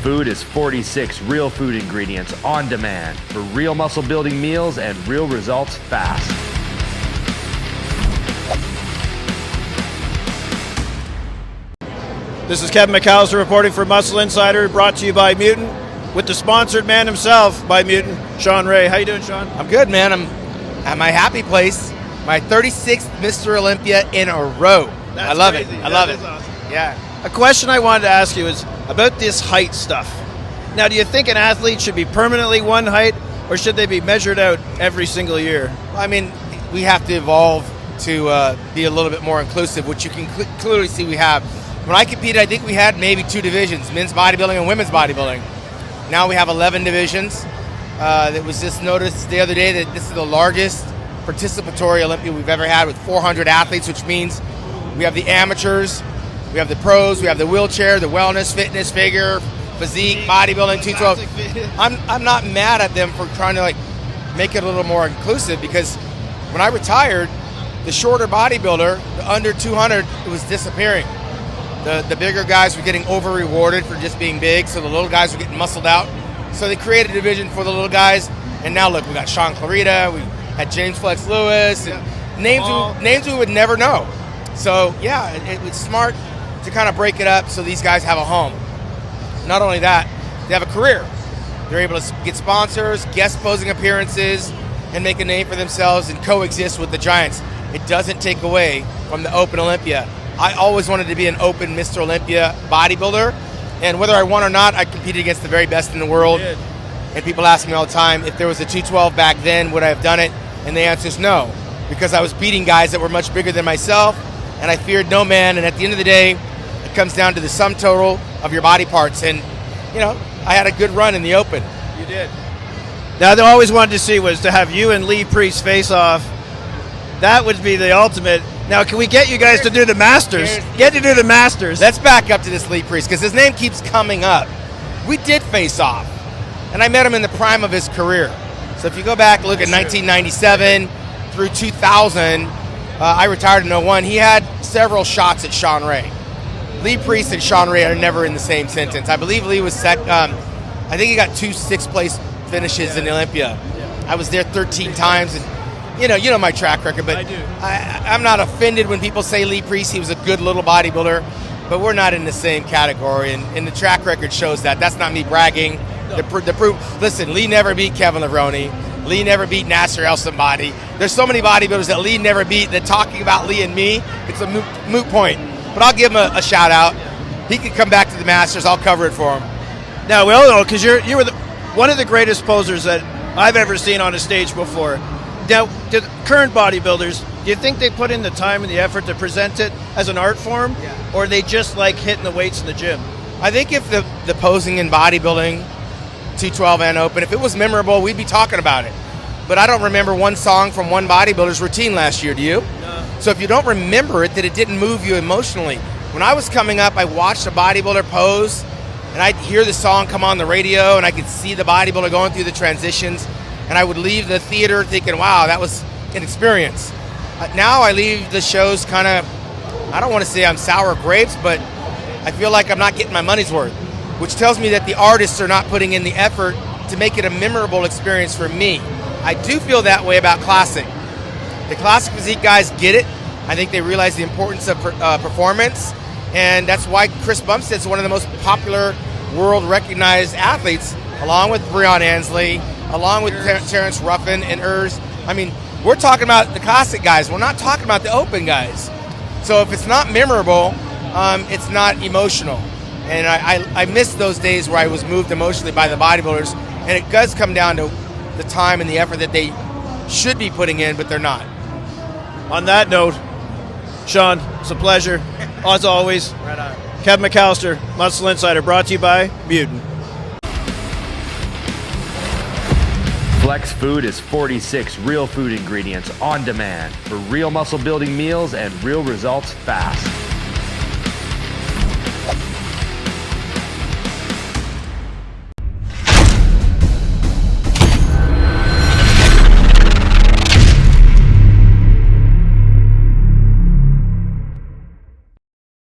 Food is 46 real food ingredients on demand for real muscle building meals and real results fast. This is Kevin McAllister reporting for Muscle Insider, brought to you by Mutant, with the sponsored man himself by Mutant, Shawn Ray. How you doing, Shawn? I'm good, man. I'm at my happy place, my 36th Mr. Olympia in a row. I love crazy. it. I love That it. is awesome. Yeah. A question I wanted to ask you is about this height stuff. Now, do you think an athlete should be permanently one height, or should they be measured out every single year? I mean, we have to evolve to be a little bit more inclusive, which you can clearly see we have. When I competed, I think we had maybe 2 divisions, men's bodybuilding and women's bodybuilding. Now we have 11 divisions. It was just noticed the other day that this is the largest participatory Olympia we've ever had, with 400 athletes, which means we have the amateurs, we have the pros, we have the wheelchair, the wellness, fitness, figure, physique, bodybuilding, 212. I'm not mad at them for trying to make it a little more inclusive, because when I retired, the shorter bodybuilder, the under 200, it was disappearing. The bigger guys were getting over-rewarded for just being big, so the little guys were getting muscled out. So they created a division for the little guys, and now look, we got Shawn Clarita, we had James Flex Lewis, and names we would never know. So yeah, it was smart to kind of break it up so these guys have a home. Not only that, they have a career. They're able to get sponsors, guest posing appearances, and make a name for themselves and coexist with the giants. It doesn't take away from the Open Olympia. I always wanted to be an Open Mr. Olympia bodybuilder, and whether I won or not, I competed against the very best in the world. And people ask me all the time, if there was a 212 back then, would I have done it? And the answer is no, because I was beating guys that were much bigger than myself, and I feared no man. And at the end of the day, it comes down to the sum total of your body parts. And, I had a good run in the Open. You did. Now, I always wanted to see was to have you and Lee Priest face off. That would be the ultimate. Now, can we get you guys to do the Masters? Get to do the Masters. Let's back up to this Lee Priest, because his name keeps coming up. We did face off, and I met him in the prime of his career. So if you go back, look at 1997 through 2000, I retired in 01. He had several shots at Shawn Ray. Lee Priest and Shawn Ray are never in the same sentence. I believe Lee was I think he got 2 6th-place finishes in Olympia. I was there 13 times, and you know my track record, but I do. I'm not offended when people say Lee Priest. He was a good little bodybuilder, but we're not in the same category, and the track record shows that. That's not me bragging. No. The proof. Listen, Lee never beat Kevin Levrone. Lee never beat Nasser El Somebody. There's so many bodybuilders that Lee never beat that talking about Lee and me, it's a moot point. But I'll give him a shout out. He could come back to the Masters. I'll cover it for him. Now, we all know, because you were one of the greatest posers that I've ever seen on a stage before. Now, to the current bodybuilders, do you think they put in the time and the effort to present it as an art form, or they just like hitting the weights in the gym? I think if the posing in bodybuilding, 212 and Open, if it was memorable, we'd be talking about it. But I don't remember one song from one bodybuilder's routine last year, do you? No. So if you don't remember it, that it didn't move you emotionally. When I was coming up, I watched a bodybuilder pose, and I'd hear the song come on the radio, and I could see the bodybuilder going through the transitions, and I would leave the theater thinking, wow, that was an experience. Now I leave the shows kind of, I don't want to say I'm sour grapes, but I feel like I'm not getting my money's worth, which tells me that the artists are not putting in the effort to make it a memorable experience for me. I do feel that way about Classic. The Classic Physique guys get it. I think they realize the importance of performance, and that's why Chris Bumstead's one of the most popular world-recognized athletes, along with Breon Ansley, along with Terrence Ruffin and Urs. I mean, we're talking about the Classic guys. We're not talking about the Open guys. So if it's not memorable, it's not emotional. And I miss those days where I was moved emotionally by the bodybuilders, and it does come down to the time and the effort that they should be putting in, but they're not. On that note, Shawn, it's a pleasure, as always. Right on. Kevin McAllister, Muscle Insider, brought to you by Mutant. Flex Food is 46 real food ingredients on demand for real muscle building meals and real results fast.